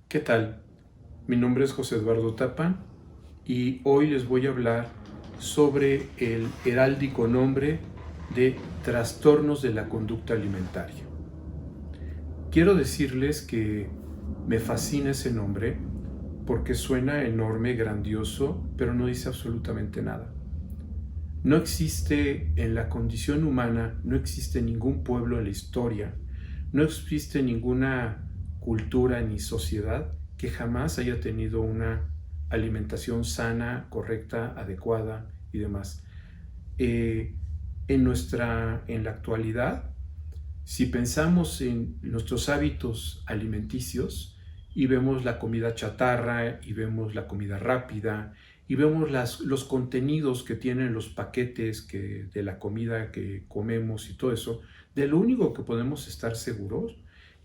¿Qué tal? Mi nombre es José Eduardo Tapa y hoy les voy a hablar sobre el heráldico nombre de trastornos de la conducta alimentaria. Quiero decirles que me fascina ese nombre porque suena enorme, grandioso, pero no dice absolutamente nada. No existe en la condición humana, no existe ningún pueblo en la historia, no existe ninguna cultura ni sociedad que jamás haya tenido una alimentación sana, correcta, adecuada y demás. Eh, en la actualidad, si pensamos en nuestros hábitos alimenticios y vemos la comida chatarra y vemos la comida rápida y vemos los contenidos que tienen los paquetes de la comida que comemos y todo eso, de lo único que podemos estar seguros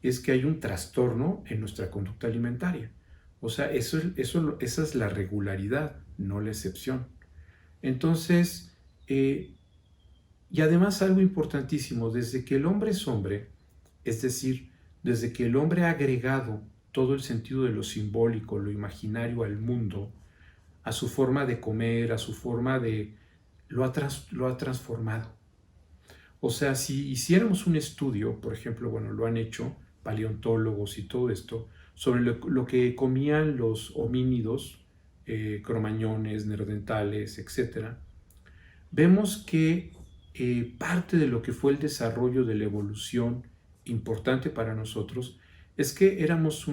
es que hay un trastorno en nuestra conducta alimentaria. O sea, esa es la regularidad, no la excepción. Entonces, y además algo importantísimo, desde que el hombre es hombre, es decir, desde que el hombre ha agregado todo el sentido de lo simbólico, lo imaginario al mundo, a su forma de comer, a su forma de... lo ha transformado. O sea, si hiciéramos un estudio, por ejemplo, bueno, lo han hecho paleontólogos y todo esto, sobre lo que comían los homínidos, cromañones, neandertales, etcétera, vemos que parte de lo que fue el desarrollo de la evolución importante para nosotros es que éramos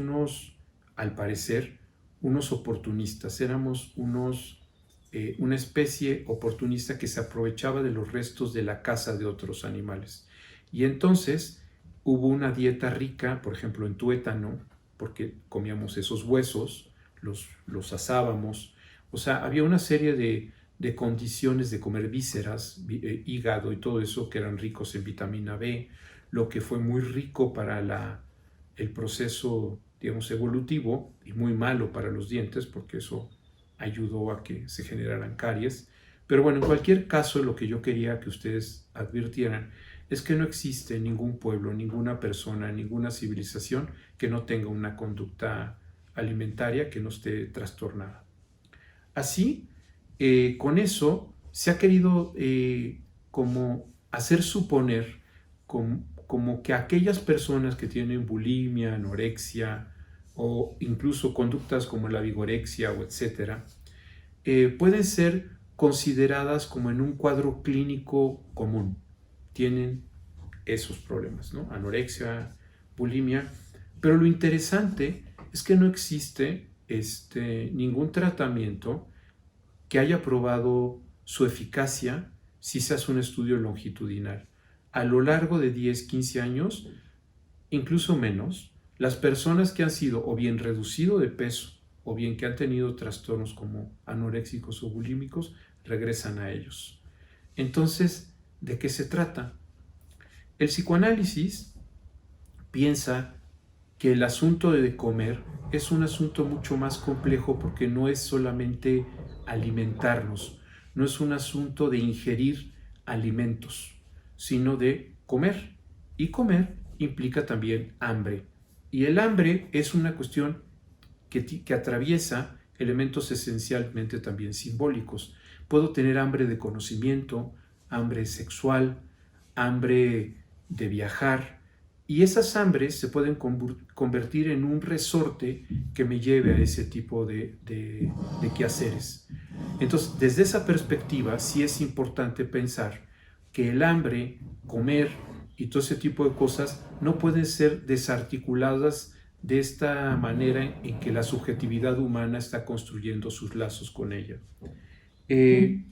al parecer, unos oportunistas, éramos una especie oportunista que se aprovechaba de los restos de la caza de otros animales. Y entonces hubo una dieta rica, por ejemplo, en tuétano, porque comíamos esos huesos, los asábamos, o sea, había una serie de condiciones de comer vísceras, hígado y todo eso que eran ricos en vitamina B, lo que fue muy rico para el proceso, digamos, evolutivo y muy malo para los dientes porque eso ayudó a que se generaran caries. Pero bueno, en cualquier caso, lo que yo quería que ustedes advirtieran es que no existe ningún pueblo, ninguna persona, ninguna civilización que no tenga una conducta alimentaria que no esté trastornada. Así, con eso se ha querido como hacer suponer como que aquellas personas que tienen bulimia, anorexia o incluso conductas como la vigorexia o etcétera, pueden ser consideradas como en un cuadro clínico común. Tienen esos problemas, ¿no? Anorexia, bulimia. Pero lo interesante es que no existe ningún tratamiento que haya probado su eficacia si se hace un estudio longitudinal. A lo largo de 10, 15 años, incluso menos, las personas que han sido o bien reducido de peso o bien que han tenido trastornos como anoréxicos o bulímicos, regresan a ellos. Entonces, ¿de qué se trata? El psicoanálisis piensa que el asunto de comer es un asunto mucho más complejo porque no es solamente alimentarnos, no es un asunto de ingerir alimentos, sino de comer. Y comer implica también hambre. Y el hambre es una cuestión que atraviesa elementos esencialmente también simbólicos. Puedo tener hambre de conocimiento, hambre sexual, hambre de viajar, y esas hambres se pueden convertir en un resorte que me lleve a ese tipo de quehaceres. Entonces, desde esa perspectiva, sí es importante pensar que el hambre, comer y todo ese tipo de cosas no pueden ser desarticuladas de esta manera en que la subjetividad humana está construyendo sus lazos con ella. Eh,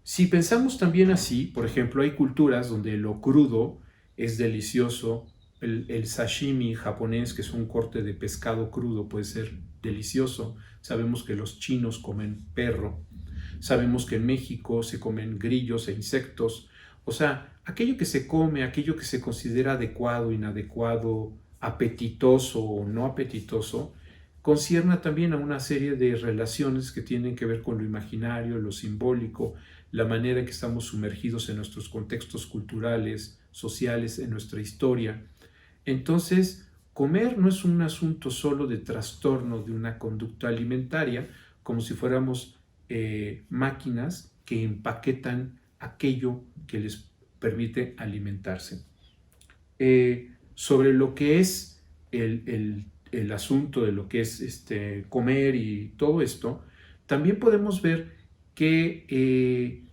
si pensamos también así, por ejemplo, hay culturas donde lo crudo es delicioso. El sashimi japonés, que es un corte de pescado crudo, puede ser delicioso. Sabemos que los chinos comen perro. Sabemos que en México se comen grillos e insectos. O sea, aquello que se come, aquello que se considera adecuado, inadecuado, apetitoso o no apetitoso, concierna también a una serie de relaciones que tienen que ver con lo imaginario, lo simbólico, la manera en que estamos sumergidos en nuestros contextos culturales, sociales, en nuestra historia. Entonces, Comer no es un asunto solo de trastorno de una conducta alimentaria, como si fuéramos máquinas que empaquetan aquello que les permite alimentarse. Sobre lo que es el asunto de lo que es comer y todo esto, también podemos ver que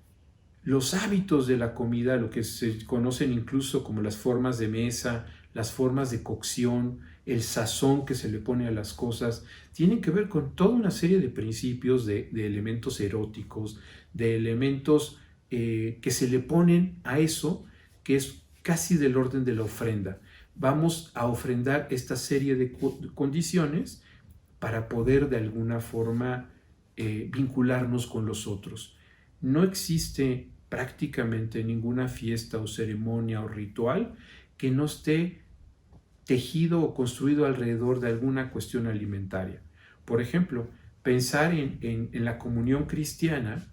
los hábitos de la comida, lo que se conocen incluso como las formas de mesa, las formas de cocción, el sazón que se le pone a las cosas, tienen que ver con toda una serie de principios, de elementos eróticos, de elementos que se le ponen a eso, que es casi del orden de la ofrenda. Vamos a ofrendar esta serie de condiciones para poder de alguna forma vincularnos con los otros. No existe prácticamente ninguna fiesta o ceremonia o ritual que no esté tejido o construido alrededor de alguna cuestión alimentaria. Por ejemplo, pensar en la comunión cristiana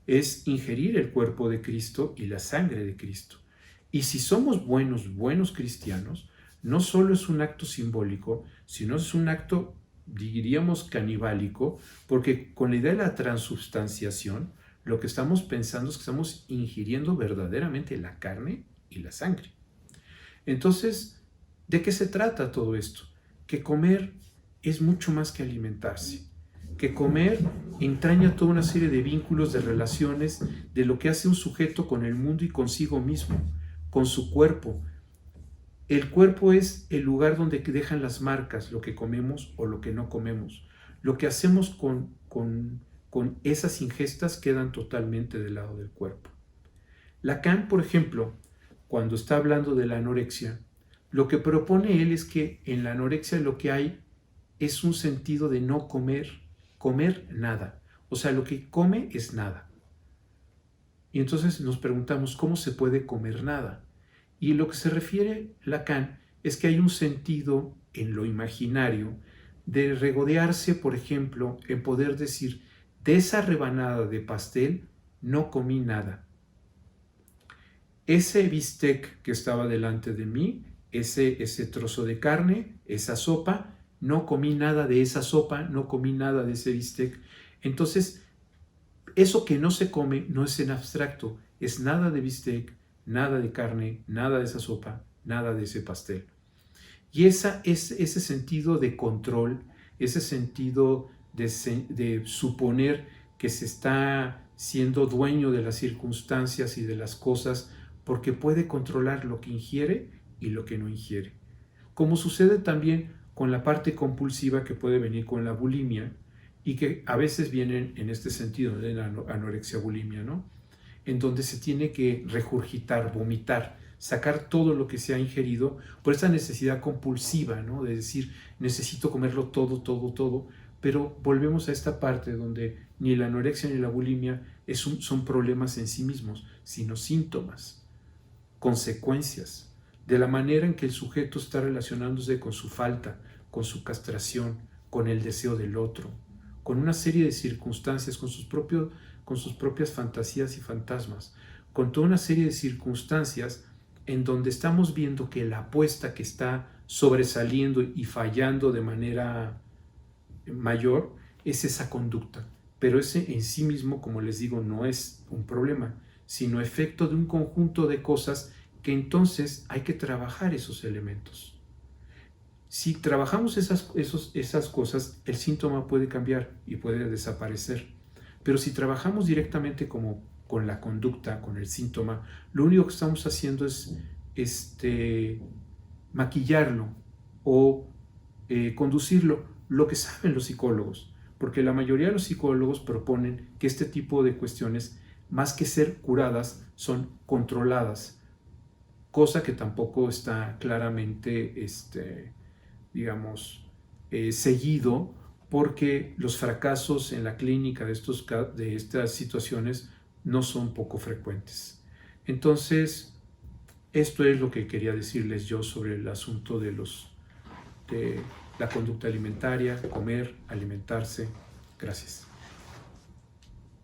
es ingerir el cuerpo de Cristo y la sangre de Cristo. Y si somos buenos cristianos, no solo es un acto simbólico, sino es un acto, diríamos, canibálico, porque con la idea de la transubstanciación, lo que estamos pensando es que estamos ingiriendo verdaderamente la carne y la sangre. Entonces, ¿de qué se trata todo esto? Que comer es mucho más que alimentarse. Que comer entraña toda una serie de vínculos, de relaciones, de lo que hace un sujeto con el mundo y consigo mismo, con su cuerpo. El cuerpo es el lugar donde dejan las marcas, lo que comemos o lo que no comemos. Lo que hacemos con esas ingestas quedan totalmente del lado del cuerpo. Lacan, por ejemplo, cuando está hablando de la anorexia, lo que propone él es que en la anorexia lo que hay es un sentido de no comer nada. O sea, lo que come es nada. Y entonces nos preguntamos, ¿cómo se puede comer nada? Y lo que se refiere Lacan es que hay un sentido en lo imaginario de regodearse, por ejemplo, en poder decir, de esa rebanada de pastel no comí nada. Ese bistec que estaba delante de mí, ese trozo de carne, esa sopa, no comí nada de esa sopa, no comí nada de ese bistec. Entonces, eso que no se come no es en abstracto, es nada de bistec, nada de carne, nada de esa sopa, nada de ese pastel. Y ese sentido de control, ese sentido de suponer que se está siendo dueño de las circunstancias y de las cosas porque puede controlar lo que ingiere y lo que no ingiere. Como sucede también con la parte compulsiva que puede venir con la bulimia y que a veces vienen en este sentido de la anorexia bulimia, ¿no? En donde se tiene que regurgitar, vomitar, sacar todo lo que se ha ingerido por esa necesidad compulsiva, ¿no? De decir, necesito comerlo todo, pero volvemos a esta parte donde ni la anorexia ni la bulimia son problemas en sí mismos, sino síntomas, consecuencias de la manera en que el sujeto está relacionándose con su falta, con su castración, con el deseo del otro, con una serie de circunstancias, con sus propias fantasías y fantasmas, con toda una serie de circunstancias en donde estamos viendo que la apuesta que está sobresaliendo y fallando de manera mayor es esa conducta. Pero ese en sí mismo, como les digo, no es un problema, sino efecto de un conjunto de cosas que entonces hay que trabajar esos elementos. Si trabajamos esas cosas, el síntoma puede cambiar y puede desaparecer. Pero si trabajamos directamente como con la conducta, con el síntoma, lo único que estamos haciendo es maquillarlo o conducirlo, lo que saben los psicólogos, porque la mayoría de los psicólogos proponen que este tipo de cuestiones, más que ser curadas, son controladas, cosa que tampoco está claramente, seguido, porque los fracasos en la clínica de estas situaciones no son poco frecuentes. Entonces, esto es lo que quería decirles yo sobre el asunto de la conducta alimentaria, comer, alimentarse. Gracias.